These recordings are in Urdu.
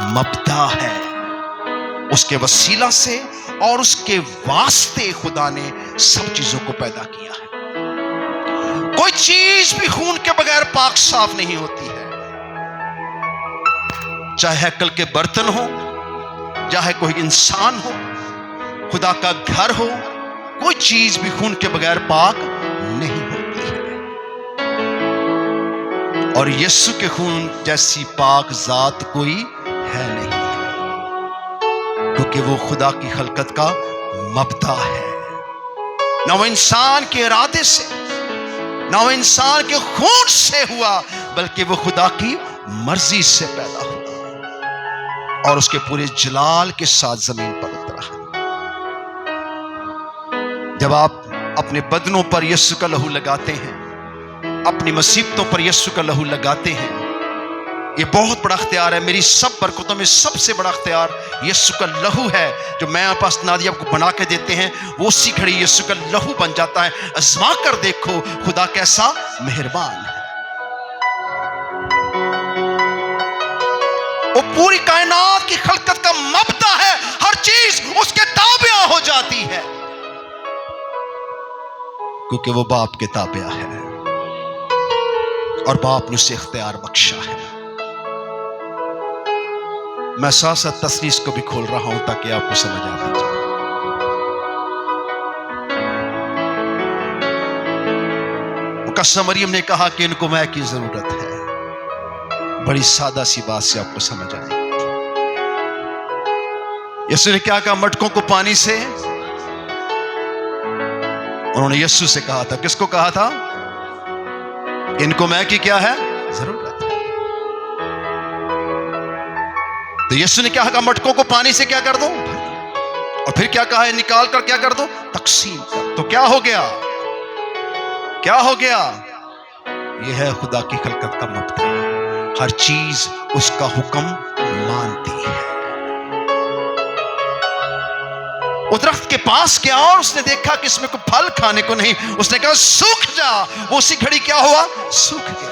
مبدا ہے. اس کے وسیلہ سے اور اس کے واسطے خدا نے سب چیزوں کو پیدا کیا ہے. کوئی چیز بھی خون کے بغیر پاک صاف نہیں ہوتی ہے. چاہے ہیکل کے برتن ہو، چاہے کوئی انسان ہو، خدا کا گھر ہو، کوئی چیز بھی خون کے بغیر پاک نہیں ہوتی ہے. اور یسوع کے خون جیسی پاک ذات کوئی ہے نہیں، کیونکہ وہ خدا کی خلقت کا مبدا ہے. نہ وہ انسان کے ارادے سے، نہ وہ انسان کے خون سے ہوا، بلکہ وہ خدا کی مرضی سے پیدا ہوا اور اس کے پورے جلال کے ساتھ زمین پر اترا. جب آپ اپنے بدنوں پر یسوع کا لہو لگاتے ہیں، اپنی مصیبتوں پر یسوع کا لہو لگاتے ہیں، یہ بہت بڑا اختیار ہے. میری سب برکتوں میں سب سے بڑا اختیار یسوع کا لہو ہے جو میں آپ پاس نادیہ کو بنا کے دیتے ہیں. وہ اسی گھڑی یسوع کا لہو بن جاتا ہے. آزما کر دیکھو خدا کیسا مہربان ہے. وہ پوری کائنات کی خلقت کا مبدا ہے. ہر چیز اس کے تابع ہو جاتی ہے کیونکہ وہ باپ کے تابع ہے اور باپ نے اسے اختیار بخشا ہے. میں ساتھ ساتھ تثلیث کو بھی کھول رہا ہوں تاکہ آپ کو سمجھ آ جائے. مقدسہ مریم نے کہا کہ ان کو میں کی ضرورت ہے. بڑی سادہ سی بات سے آپ کو سمجھ آئے. یسوع نے کیا کہا؟ مٹکوں کو پانی سے. انہوں نے یسوع سے کہا تھا. کس کو کہا تھا؟ ان کو میں کی کیا ہے؟ ضرورت ہے. تو یسوع نے کیا کہا؟ مٹکوں کو پانی سے کیا کر دو، اور پھر کیا کہا ہے؟ نکال کر کیا کر دو؟ تقسیم کر. تو کیا ہو گیا؟ کیا ہو گیا؟ یہ ہے خدا کی خلقت کا مبدا. ہر چیز اس کا حکم مانتی ہے. وہ درخت کے پاس گیا اور اس نے دیکھا کہ اس میں کوئی پھل کھانے کو نہیں. اس نے کہا سوکھ جا. وہ اسی گھڑی کیا ہوا؟ سوکھ گیا.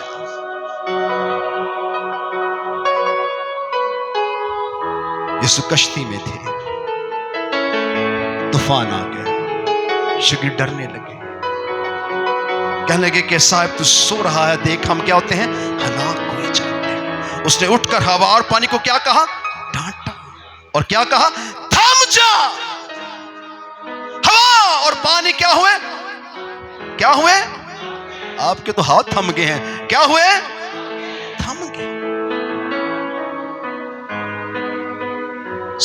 یسوع کشتی میں تھے، طوفان آ گیا. شاگرد ڈرنے لگے، کہنے لگے کہ صاحب تو سو رہا ہے، دیکھ ہم کیا ہوتے ہیں؟ ہلاک ہوئے جاتے ہیں. اس نے اٹھ کر ہوا اور پانی کو کیا کہا؟ ڈانٹا. اور کیا کہا؟ تھم جا. ہوا اور پانی کیا ہوئے؟ کیا ہوئے؟ آپ کے تو ہاتھ تھم گئے ہیں. کیا ہوئے؟ تھم گئے.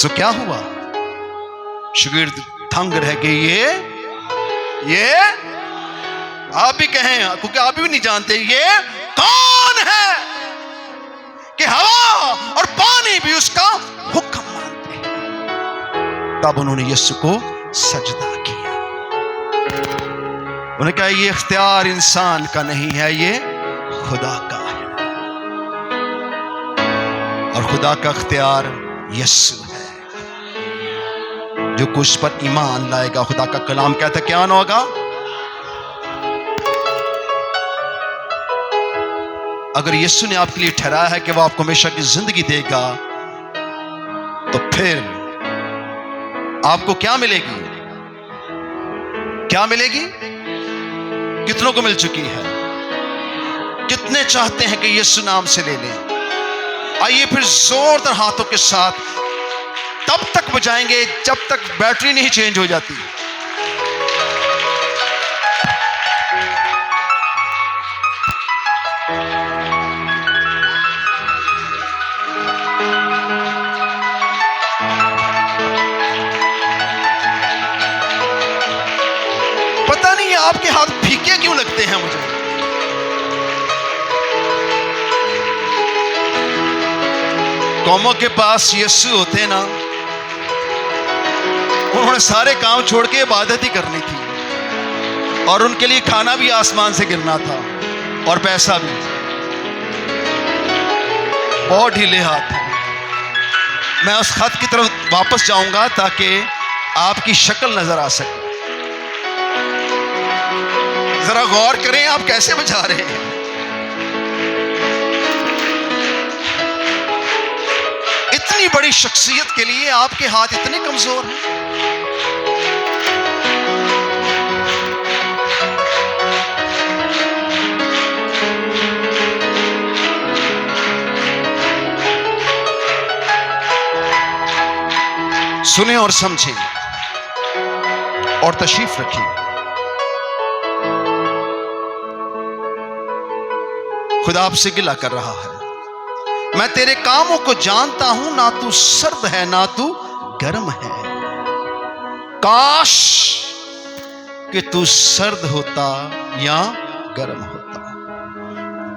سو کیا ہوا؟ شاگرد تھنگ رہ گئے. یہ آپ بھی کہیں، کیونکہ آپ بھی نہیں جانتے یہ کون ہے کہ ہوا اور پانی بھی اس کا حکم مانتے ہیں. تب انہوں نے یسوع کو سجدہ کیا. انہوں نے کہا یہ اختیار انسان کا نہیں ہے، یہ خدا کا ہے. اور خدا کا اختیار یسوع ہے. جو کچھ پر ایمان لائے گا، خدا کا کلام کہتا ہے کیا نہ ہوگا؟ اگر یسوع نے آپ کے لیے ٹھہرایا ہے کہ وہ آپ کو ہمیشہ کی زندگی دے گا، تو پھر آپ کو کیا ملے گی؟ کیا ملے گی؟ کتنوں کو مل چکی ہے؟ کتنے چاہتے ہیں کہ یسوع نام سے لے لیں؟ آئیے پھر زوردار ہاتھوں کے ساتھ تب تک بجائیں گے جب تک بیٹری نہیں چینج ہو جاتی. پتہ نہیں آپ کے ہاتھ پھیکے کیوں لگتے ہیں مجھے. قوموں کے پاس یسوع ہوتے نا، انہوں نے سارے کام چھوڑ کے عبادت ہی کرنی تھی، اور ان کے لیے کھانا بھی آسمان سے گرنا تھا اور پیسہ بھی. بہت ڈھیلے ہاتھ. میں اس خط کی طرف واپس جاؤں گا تاکہ آپ کی شکل نظر آ سکے. ذرا غور کریں آپ کیسے بجا رہے ہیں. اتنی بڑی شخصیت کے لیے آپ کے ہاتھ اتنے کمزور ہیں؟ سنیں اور سمجھیں اور تشریف رکھیں۔ خدا آپ سے گلہ کر رہا ہے، میں تیرے کاموں کو جانتا ہوں، نہ تو سرد ہے نہ تو گرم ہے۔ کاش کہ تو سرد ہوتا یا گرم ہوتا،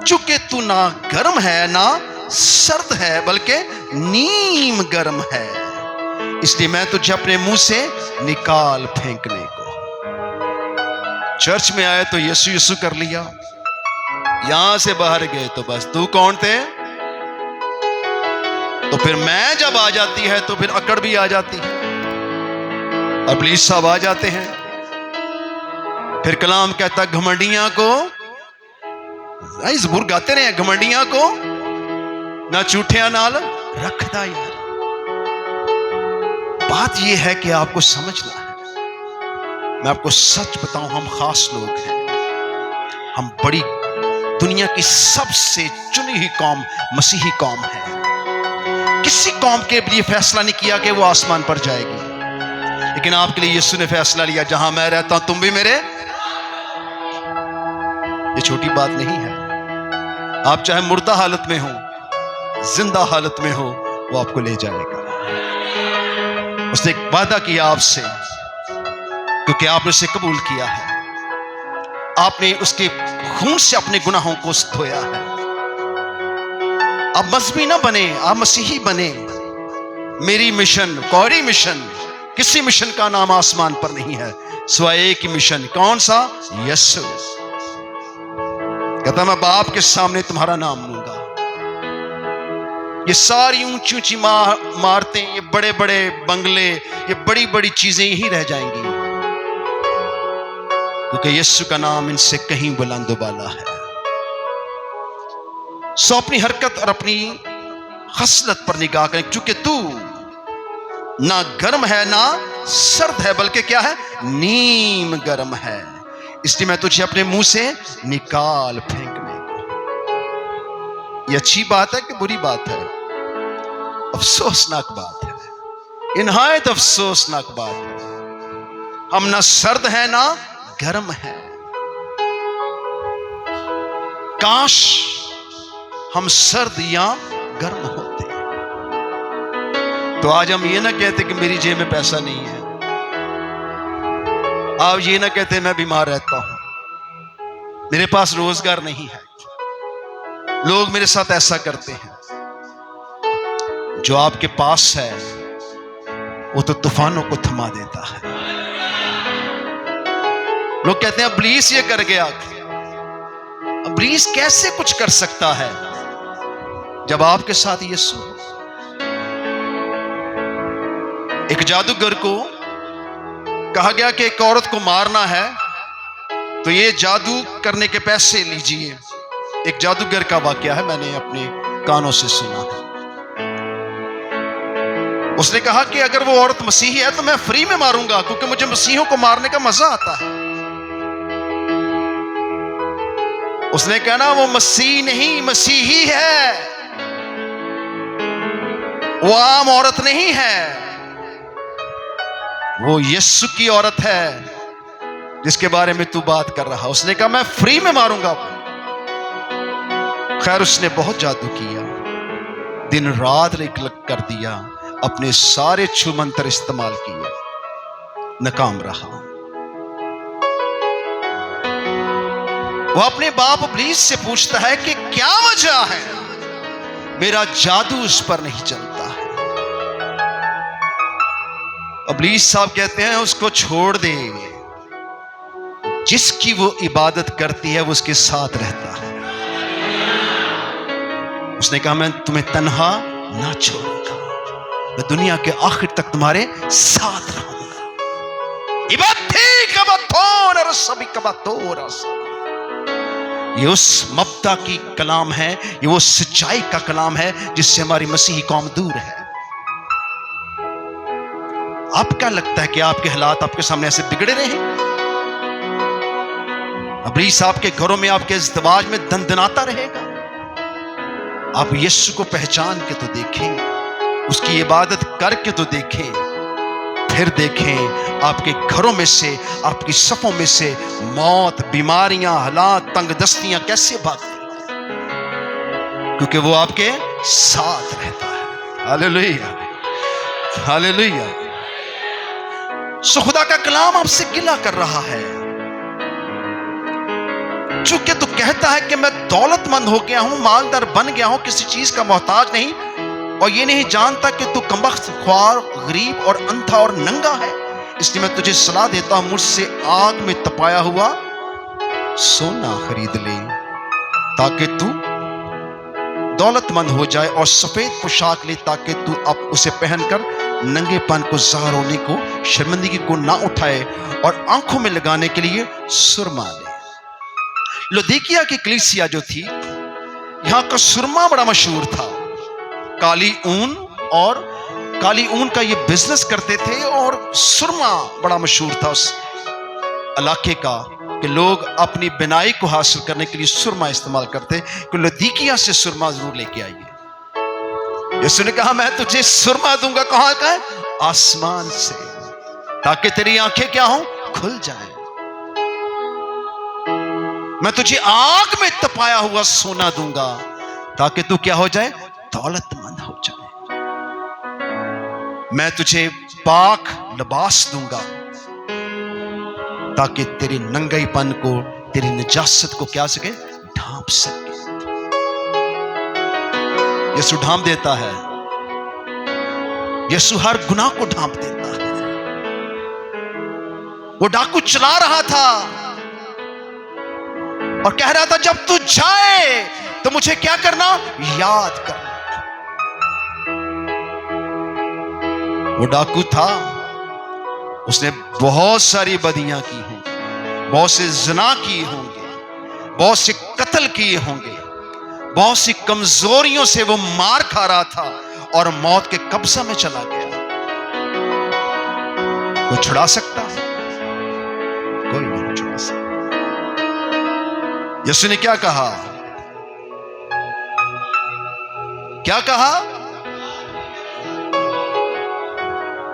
چونکہ تو نہ گرم ہے نہ سرد ہے بلکہ نیم گرم ہے، اس لیے میں تجھے اپنے منہ سے نکال پھینکنے کو۔ چرچ میں آئے تو یسو یسو کر لیا، یہاں سے باہر گئے تو بس تو کون تھے؟ تو پھر میں جب آ جاتی ہے تو پھر اکڑ بھی آ جاتی ہے، ابلیس صاحب آ جاتے ہیں۔ پھر کلام کہتا گھمنڈیاں کو، زبور گاتے رہے ہیں، گھمنڈیاں کو نہ چوٹھیاں نال رکھدا یار۔ بات یہ ہے کہ آپ کو سمجھنا ہے، میں آپ کو سچ بتاؤں، ہم خاص لوگ ہیں، ہم بڑی دنیا کی سب سے چنی ہوئی قوم مسیحی قوم ہے۔ کسی قوم کے لیے فیصلہ نہیں کیا کہ وہ آسمان پر جائے گی، لیکن آپ کے لیے یسوع نے فیصلہ لیا، جہاں میں رہتا ہوں تم بھی میرے۔ یہ چھوٹی بات نہیں ہے، آپ چاہے مردہ حالت میں ہو زندہ حالت میں ہو، وہ آپ کو لے جائے گا۔ اس نے ایک وعدہ کیا آپ سے، کیونکہ آپ نے اسے قبول کیا ہے، آپ نے اس کے خون سے اپنے گناہوں کو دھویا ہے۔ اب مذہبی نہ بنے، آپ مسیحی بنے۔ میری مشن، کوری مشن، کسی مشن کا نام آسمان پر نہیں ہے سوائے ایک ہی مشن، کون سا؟ یسوع۔ کہتا میں باپ کے سامنے تمہارا نام لوں گا۔ یہ ساری اونچی اونچی عمارتیں، یہ بڑے بڑے بنگلے، یہ بڑی بڑی چیزیں ہی رہ جائیں گی، کیونکہ یسوع کا نام ان سے کہیں بلند و بالا ہے۔ سو اپنی حرکت اور اپنی خصلت پر نگاہ کریں، چونکہ تو نہ گرم ہے نہ سرد ہے بلکہ کیا ہے؟ نیم گرم ہے، اس لیے میں تجھے اپنے منہ سے نکال پھینکنے کو۔ یہ اچھی بات ہے کہ بری بات ہے؟ افسوسناک بات ہے، نہایت افسوسناک بات ہے۔ ہم نہ سرد ہیں نہ گرم ہے۔ کاش ہم سرد یا گرم ہوتے، تو آج ہم یہ نہ کہتے کہ میری جیب میں پیسہ نہیں ہے، آپ یہ نہ کہتے میں بیمار رہتا ہوں، میرے پاس روزگار نہیں ہے۔ لوگ میرے ساتھ ایسا کرتے ہیں۔ جو آپ کے پاس ہے وہ تو طوفانوں کو تھما دیتا ہے۔ لوگ کہتے ہیں ابلیس یہ کر گیا۔ ابلیس کیسے کچھ کر سکتا ہے جب آپ کے ساتھ یسوع ہو؟ ایک جادوگر کو کہا گیا کہ ایک عورت کو مارنا ہے تو یہ جادو کرنے کے پیسے لیجئے۔ ایک جادوگر کا واقعہ ہے، میں نے اپنے کانوں سے سنا ہے۔ اس نے کہا کہ اگر وہ عورت مسیحی ہے تو میں فری میں ماروں گا، کیونکہ مجھے مسیحیوں کو مارنے کا مزہ آتا ہے۔ اس نے کہا نا وہ مسیح نہیں، مسیحی ہے، وہ عام عورت نہیں ہے، وہ یسوع کی عورت ہے جس کے بارے میں تو بات کر رہا۔ اس نے کہا میں فری میں ماروں گا۔ خیر اس نے بہت جادو کیا، دن رات ایک لگ کر دیا، اپنے سارے چھو منتر استعمال کیے، ناکام رہا۔ وہ اپنے باپ ابلیس سے پوچھتا ہے کہ کیا وجہ ہے میرا جادو اس پر نہیں چلتا ہے؟ ابلیس صاحب کہتے ہیں اس کو چھوڑ دے، جس کی وہ عبادت کرتی ہے وہ اس کے ساتھ رہتا ہے۔ اس نے کہا میں تمہیں تنہا نہ چھوڑوں گا، میں دنیا کے آخر تک تمہارے ساتھ رہوں گا۔ یہ اس مبدا کی کلام ہے، یہ وہ سچائی کا کلام ہے جس سے ہماری مسیحی قوم دور ہے۔ آپ کیا لگتا ہے کہ آپ کے حالات آپ کے سامنے ایسے بگڑے رہے؟ ابلیس آپ کے گھروں میں آپ کے ازدواج میں دندناتا رہے گا؟ آپ یسوع کو پہچان کے تو دیکھیں، اس کی عبادت کر کے تو دیکھیں، پھر دیکھیں آپ کے گھروں میں سے، آپ کی صفوں میں سے موت، بیماریاں، حالات، تنگ دستیاں کیسے بھاگتی ہیں، کیونکہ وہ آپ کے ساتھ رہتا ہے۔ ہاللیلویہ، ہاللیلویہ۔ سو خدا کا کلام آپ سے گلہ کر رہا ہے، چونکہ تو کہتا ہے کہ میں دولت مند ہو گیا ہوں، مالدار بن گیا ہوں، کسی چیز کا محتاج نہیں، اور یہ نہیں جانتا کہ تو کمبخت، خوار، غریب اور اندھا اور ننگا ہے، اس لیے میں تجھے صلاح دیتا ہوں، مجھ سے آگ میں تپایا ہوا سونا خرید لے تاکہ تو دولت مند ہو جائے، اور سفید پوشاک لے تاکہ تو اب اسے پہن کر ننگے پن کو، ظاہر ہونے کو، شرمندگی کو نہ اٹھائے، اور آنکھوں میں لگانے کے لیے سرما لے۔ لودیکیا کی کلیسیا جو تھی، یہاں کا سرما بڑا مشہور تھا، کالی اون، اور کالی اون کا یہ بزنس کرتے تھے، اور سرما بڑا مشہور تھا اس علاقے کا، کہ لوگ اپنی بنائی کو حاصل کرنے کے لیے سرما استعمال کرتے، کہ لودیکیا سے سرما ضرور لے کے آئیے۔ یسوع نے کہا میں تجھے سرما دوں گا، کہاں کا ہے؟ آسمان سے، تاکہ تیری آنکھیں کیا ہوں؟ کھل جائیں۔ میں تجھے آگ میں تپایا ہوا سونا دوں گا تاکہ تو کیا ہو جائے؟ دولت مند ہو جائے۔ میں تجھے پاک لباس دوں گا تاکہ تیری ننگئی پن کو، تیری نجاست کو کیا سکے؟ ڈھانپ سکے۔ یسوع ڈھانپ دیتا ہے، یسوع ہر گناہ کو ڈھانپ دیتا ہے۔ وہ ڈاکو چلا رہا تھا اور کہہ رہا تھا جب تو جائے تو مجھے کیا کرنا؟ یاد کرنا۔ وہ ڈاکو تھا، اس نے بہت ساری بدیاں کی ہوں گی، بہت سے زنا کیے ہوں گے، بہت سے قتل کیے ہوں گے، بہت سی کمزوریوں سے وہ مار کھا رہا تھا اور موت کے قبضہ میں چلا گیا۔ کوئی چھڑا سکتا؟ کوئی نہیں چھڑا سکتا۔ یسوع نے کیا کہا؟ کیا کہا؟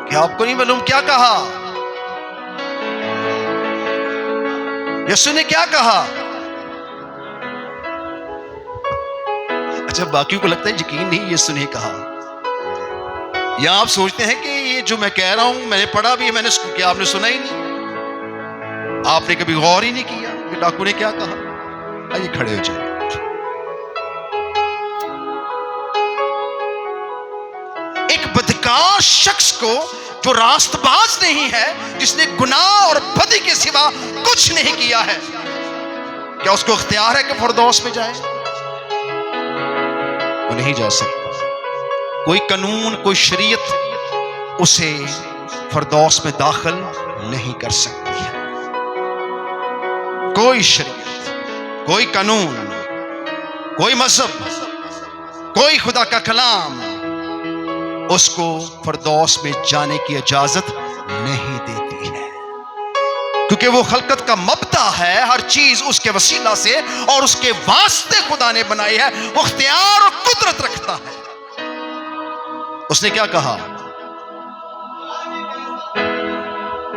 کیا آپ کو نہیں معلوم کیا کہا؟ یسوع نے کیا کہا؟ اچھا، باقیوں کو لگتا ہے یقین نہیں یسوع نے کہا، یا آپ سوچتے ہیں کہ یہ جو میں کہہ رہا ہوں میں نے پڑھا بھی ہے، میں نے کیا آپ نے سنا ہی نہیں؟ آپ نے کبھی غور ہی نہیں کیا کہ ڈاکو نے کیا کہا؟ آئیے کھڑے ہو جائیں۔ ایک بدکار شخص کو جو راست باز نہیں ہے، جس نے گناہ اور بدی کے سوا کچھ نہیں کیا ہے، کیا اس کو اختیار ہے کہ فردوس میں جائے؟ وہ نہیں جا سکتا۔ کوئی قانون، کوئی شریعت اسے فردوس میں داخل نہیں کر سکتی ہے۔ کوئی شریعت، کوئی قانون، کوئی مذہب، کوئی خدا کا کلام اس کو فردوس میں جانے کی اجازت نہیں دیتی ہے، کیونکہ وہ خلقت کا مبدأ ہے، ہر چیز اس کے وسیلہ سے اور اس کے واسطے خدا نے بنائی ہے، وہ اختیار اور قدرت رکھتا ہے۔ اس نے کیا کہا؟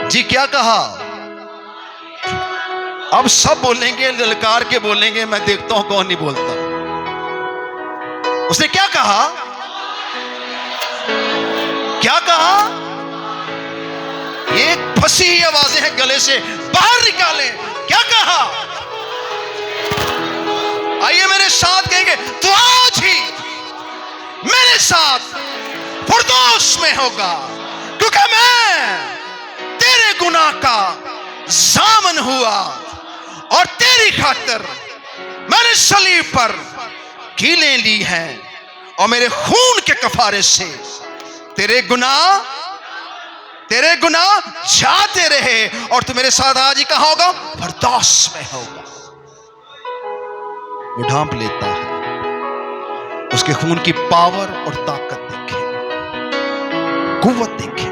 جی کیا کہا؟ اب سب بولیں گے، للکار کے بولیں گے، میں دیکھتا ہوں کون نہیں بولتا۔ اس نے کیا کہا؟ کیا کہا؟ یہ پھنسی ہوئی آوازیں ہیں، گلے سے باہر نکالیں۔ کیا کہا؟ آئیے میرے ساتھ کہیں گے، تو آج ہی میرے ساتھ فردوس میں ہوگا، کیونکہ میں تیرے گناہ کا ضامن ہوا اور تیری خاطر میں نے صلیب پر کیلیں لی ہیں، اور میرے خون کے کفارے سے تیرے گناہ جاتے رہے، اور تو میرے ساتھ آج ہی کہاں ہوگا؟ فردوس میں ہوگا۔ وہ ڈھانپ لیتا ہے، اس کے خون کی پاور اور طاقت دیکھیں، قوت دیکھیں۔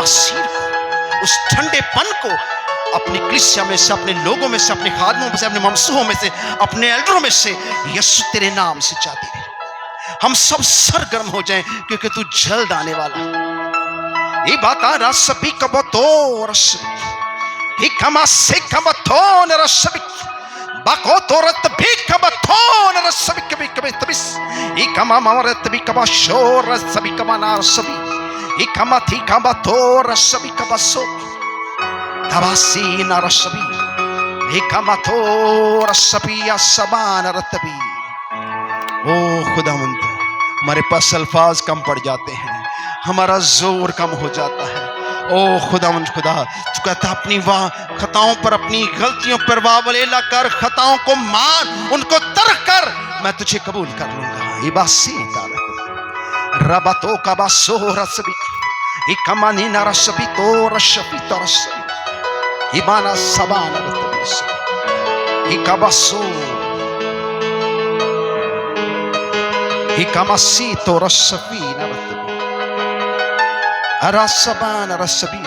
تاثیر کو, اس ٹھنڈے پن کو اپنی کلیسیا میں سے, اپنے لوگوں میں سے, اپنے خادموں میں سے, اپنے ممسوحوں میں سے, اپنے ایلڈروں میں سے یسوع تیرے نام سے چاہتے ہیں ہم سب سرگرم ہو جائیں, کیونکہ تو جلد آنے والا ہے. یہ بات رسبی کبتو رسبی ہکما سکبتون رسبی باکو تورت بھی کبتون رسبی کبھی کبھی تبس ہکما مورت بھی کبا شور رسبی کما نارسبی ہکما تھی کبتو رسبی کبسو تباسی نارسبی ہکما تو رسبی سبان رتبی. او خدا مند, ہمارے پاس الفاظ کم پڑ جاتے ہیں, ہمارا زور کم ہو جاتا ہے. او خدا مند خدا, تو کہتا اپنی خطاؤں پر, اپنی غلطیوں پر واولیلا کر, خطاؤں کو مان, ان کو ترک کر, میں تجھے قبول کر لوں گا. ایباسی تارت ربطو کا باسو رسبی ایکمانی نرسبی تو رشبی تو رسبی ایبانا سبانا رتبی سبی ایکباسو ایکماسی تو رسبی نرتبی ارسبان رسبی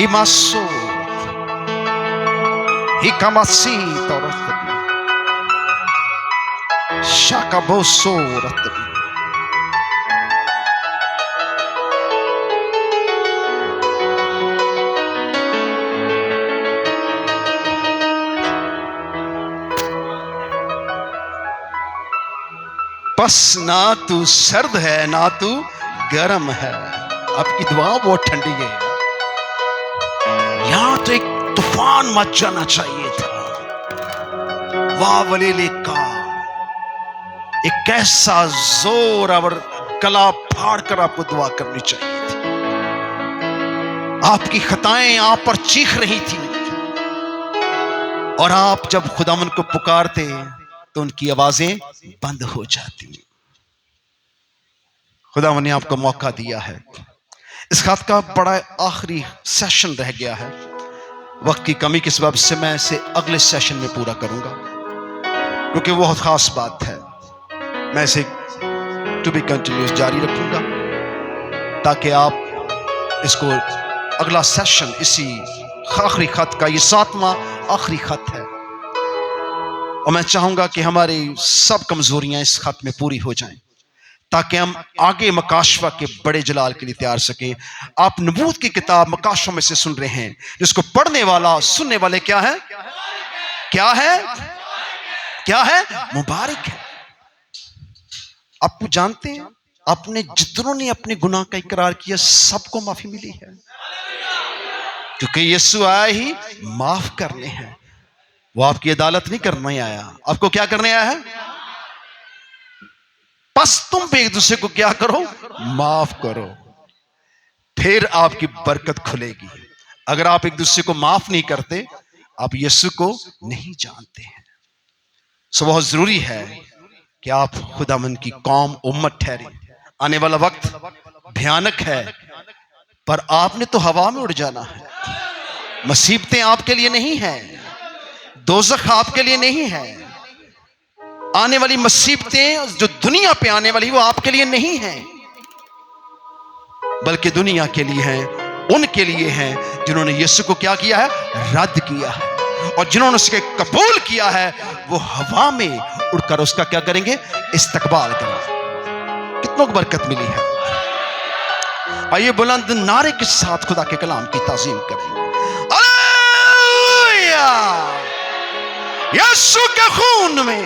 ایماسو ایکماسی تو رتبی شاکبوسو رتبی. بس نہ تو سرد ہے نہ تو گرم ہے, آپ کی دعا بہت ٹھنڈی ہے. یہاں تو ایک طوفان مچ جانا چاہیے تھا, واولیلے کا ایک ایسا زور اور گلا پھاڑ کر آپ کو دعا کرنی چاہیے تھی. آپ کی خطائیں آپ پر چیخ رہی تھی, اور آپ جب خداوند کو پکارتے تو ان کی آوازیں بند ہو جاتی. خداوند نے آپ کو موقع دیا ہے. اس خط کا بڑا آخری سیشن رہ گیا ہے, وقت کی کمی کے سبب سے میں اسے اگلے سیشن میں پورا کروں گا, کیونکہ وہ بہت خاص بات ہے. میں اسے ٹو بی کنٹینیوس جاری رکھوں گا تاکہ آپ اس کو اگلا سیشن, اسی آخری خط کا, یہ 7واں آخری خط ہے, اور میں چاہوں گا کہ ہماری سب کمزوریاں اس خط میں پوری ہو جائیں تاکہ ہم آگے مکاشفہ کے بڑے جلال کے لیے تیار سکیں. آپ نبوت کی کتاب مکاشفہ میں سے سن رہے ہیں, جس کو پڑھنے والا سننے والے کیا ہے, کیا ہے, کیا ہے, مبارک ہے. آپ کو جانتے ہیں, آپ نے جتنوں نے اپنے گناہ کا اقرار کیا سب کو معافی ملی ہے, کیونکہ یسوع آیا ہی معاف کرنے ہیں. وہ آپ کی عدالت نہیں کرنے آیا, آپ کو کیا کرنے آیا ہے. پس تم بھی ایک دوسرے کو کیا کرو, معاف کرو, پھر آپ کی برکت کھلے گی. اگر آپ ایک دوسرے کو معاف نہیں کرتے آپ یسوع کو نہیں جانتے ہیں. سو بہت ضروری ہے کہ آپ خداوند کی قوم امت ٹھہرے. آنے والا وقت بھیانک ہے, پر آپ نے تو ہوا میں اڑ جانا ہے. مصیبتیں آپ کے لیے نہیں ہیں, دوزخ آپ کے لیے نہیں ہے. آنے والی مصیبتیں جو دنیا پہ آنے والی وہ آپ کے لیے نہیں ہیں, بلکہ دنیا کے لیے ہیں, ان کے لیے ہیں جنہوں نے یسوع کو کیا کیا ہے, رد کیا ہے, اور جنہوں نے اس کے قبول کیا ہے وہ ہوا میں اڑ کر اس کا کیا کریں گے, استقبال کریں گے. کتنوں کو برکت ملی ہے. آئیے بلند نعرے کے ساتھ خدا کے کلام کی تعظیم کریں گے. ہلیلویا. یسوع کے خون میں,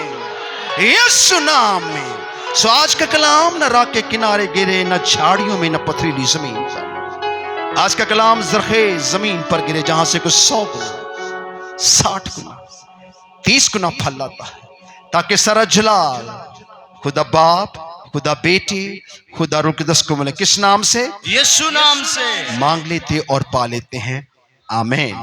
یسوع نام میں. سو آج کا کلام نہ راہ کے کنارے گرے, نہ جھاڑیوں میں, نہ پتھریلی زمین پر. آج کا کلام زرخیز زمین پر گرے, جہاں سے کچھ 100 گنا, 60 گنا, 30 گنا پھل لاتا ہے, تاکہ سارا جلال خدا باپ, خدا بیٹی, خدا روح القدس کو ملے. کس نام سے؟ یسوع نام سے مانگ لیتے اور پا لیتے ہیں. آمین.